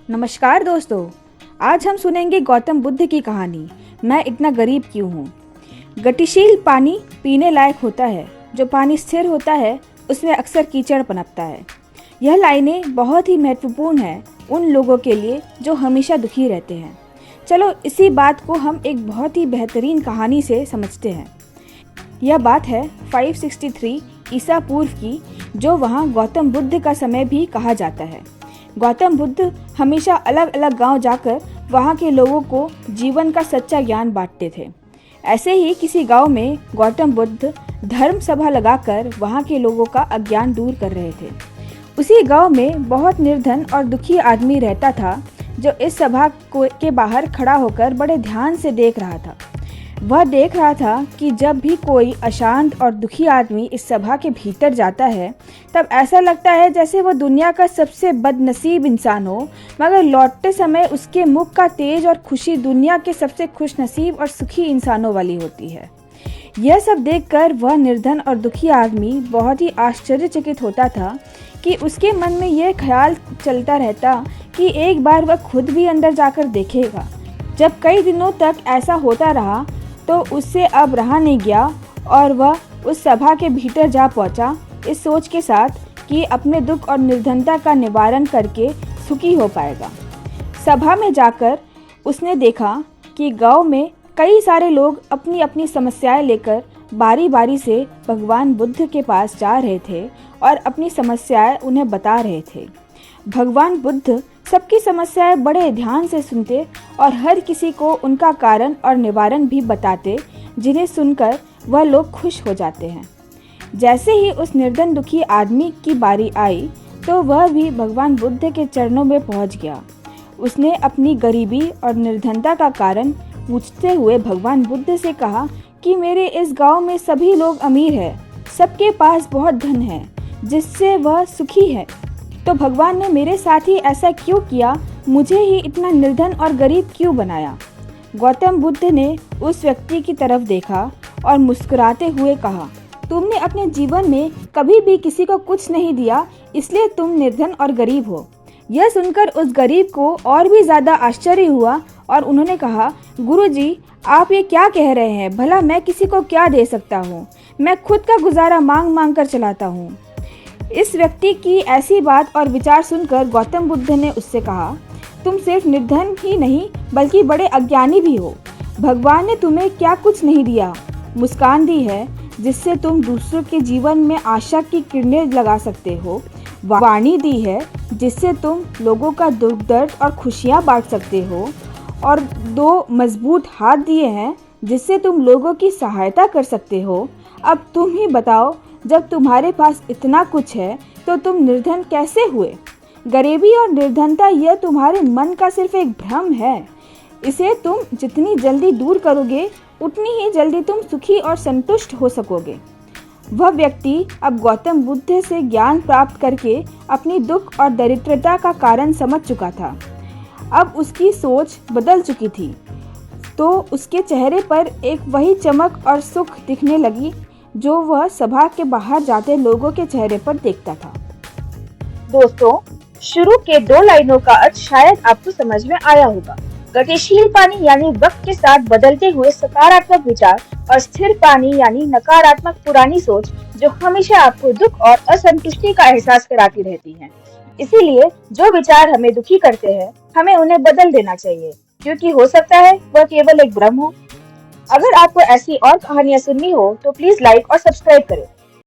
नमस्कार दोस्तों, आज हम सुनेंगे गौतम बुद्ध की कहानी मैं इतना गरीब क्यों हूँ। गतिशील पानी पीने लायक होता है, जो पानी स्थिर होता है उसमें अक्सर कीचड़ पनपता है। यह लाइनें बहुत ही महत्वपूर्ण है उन लोगों के लिए जो हमेशा दुखी रहते हैं। चलो इसी बात को हम एक बहुत ही बेहतरीन कहानी से समझते हैं। यह बात है 563 ईसा पूर्व की, जो वहाँ गौतम बुद्ध का समय भी कहा जाता है। गौतम बुद्ध हमेशा अलग अलग गांव जाकर वहां के लोगों को जीवन का सच्चा ज्ञान बांटते थे। ऐसे ही किसी गांव में गौतम बुद्ध धर्म सभा लगाकर वहां के लोगों का अज्ञान दूर कर रहे थे। उसी गांव में बहुत निर्धन और दुखी आदमी रहता था, जो इस सभा के बाहर खड़ा होकर बड़े ध्यान से देख रहा था। वह देख रहा था कि जब भी कोई अशांत और दुखी आदमी इस सभा के भीतर जाता है, तब ऐसा लगता है जैसे वह दुनिया का सबसे बदनसीब इंसान हो, मगर लौटते समय उसके मुख का तेज और खुशी दुनिया के सबसे खुशनसीब और सुखी इंसानों वाली होती है। यह सब देखकर वह निर्धन और दुखी आदमी बहुत ही आश्चर्यचकित होता था कि उसके मन में यह ख्याल चलता रहता कि एक बार वह खुद भी अंदर जाकर देखेगा। जब कई दिनों तक ऐसा होता रहा तो उससे अब रहा नहीं गया और वह उस सभा के भीतर जा पहुंचा, इस सोच के साथ कि अपने दुख और निर्धनता का निवारण करके सुखी हो पाएगा। सभा में जाकर उसने देखा कि गांव में कई सारे लोग अपनी अपनी समस्याएं लेकर बारी बारी से भगवान बुद्ध के पास जा रहे थे और अपनी समस्याएं उन्हें बता रहे थे। भगवान बुद्ध सबकी समस्याएं बड़े ध्यान से सुनते और हर किसी को उनका कारण और निवारण भी बताते, जिन्हें सुनकर वह लोग खुश हो जाते हैं। जैसे ही उस निर्धन दुखी आदमी की बारी आई तो वह भी भगवान बुद्ध के चरणों में पहुंच गया। उसने अपनी गरीबी और निर्धनता का कारण पूछते हुए भगवान बुद्ध से कहा कि मेरे इस गांव में सभी लोग अमीर हैं, सबके पास बहुत धन है, जिससे वह सुखी है, तो भगवान ने मेरे साथ ही ऐसा क्यों किया? मुझे ही इतना निर्धन और गरीब क्यों बनाया? गौतम बुद्ध ने उस व्यक्ति की तरफ देखा और मुस्कुराते हुए कहा, तुमने अपने जीवन में कभी भी किसी को कुछ नहीं दिया, इसलिए तुम निर्धन और गरीब हो। यह सुनकर उस गरीब को और भी ज़्यादा आश्चर्य हुआ और उन्होंने कहा, गुरुजी, आप ये क्या कह रहे हैं? भला मैं किसी को क्या दे सकता हूँ? मैं खुद का गुजारा मांग मांग कर चलाता हूँ। इस व्यक्ति की ऐसी बात और विचार सुनकर गौतम बुद्ध ने उससे कहा, तुम सिर्फ निर्धन ही नहीं बल्कि बड़े अज्ञानी भी हो। भगवान ने तुम्हें क्या कुछ नहीं दिया? मुस्कान दी है जिससे तुम दूसरों के जीवन में आशा की किरणें लगा सकते हो। वाणी दी है जिससे तुम लोगों का दुख दर्द और खुशियाँ बांट सकते हो। और 2 मजबूत हाथ दिए हैं जिससे तुम लोगों की सहायता कर सकते हो। अब तुम ही बताओ, जब तुम्हारे पास इतना कुछ है तो तुम निर्धन कैसे हुए? गरीबी और निर्धनता यह तुम्हारे मन का सिर्फ एक भ्रम है। इसे तुम जितनी जल्दी दूर करोगे उतनी ही जल्दी तुम सुखी और संतुष्ट हो सकोगे। वह व्यक्ति अब गौतम बुद्ध से ज्ञान प्राप्त करके अपनी दुख और दरिद्रता का कारण समझ चुका था। अब उसकी सोच बदल चुकी थी, तो उसके चेहरे पर एक वही चमक और सुख दिखने लगी जो वह सभा के बाहर जाते लोगों के चेहरे पर देखता था। दोस्तों, शुरू के 2 लाइनों का अर्थ शायद आपको समझ में आया होगा। गतिशील पानी यानी वक्त के साथ बदलते हुए सकारात्मक विचार और स्थिर पानी यानी नकारात्मक पुरानी सोच, जो हमेशा आपको दुख और असंतुष्टि का एहसास कराती रहती है। इसीलिए जो विचार हमें दुखी करते हैं, हमें उन्हें बदल देना चाहिए, क्योंकि हो सकता है वह केवल एक भ्रम हो। अगर आपको ऐसी और कहानियाँ सुननी हो तो प्लीज लाइक और सब्सक्राइब करें।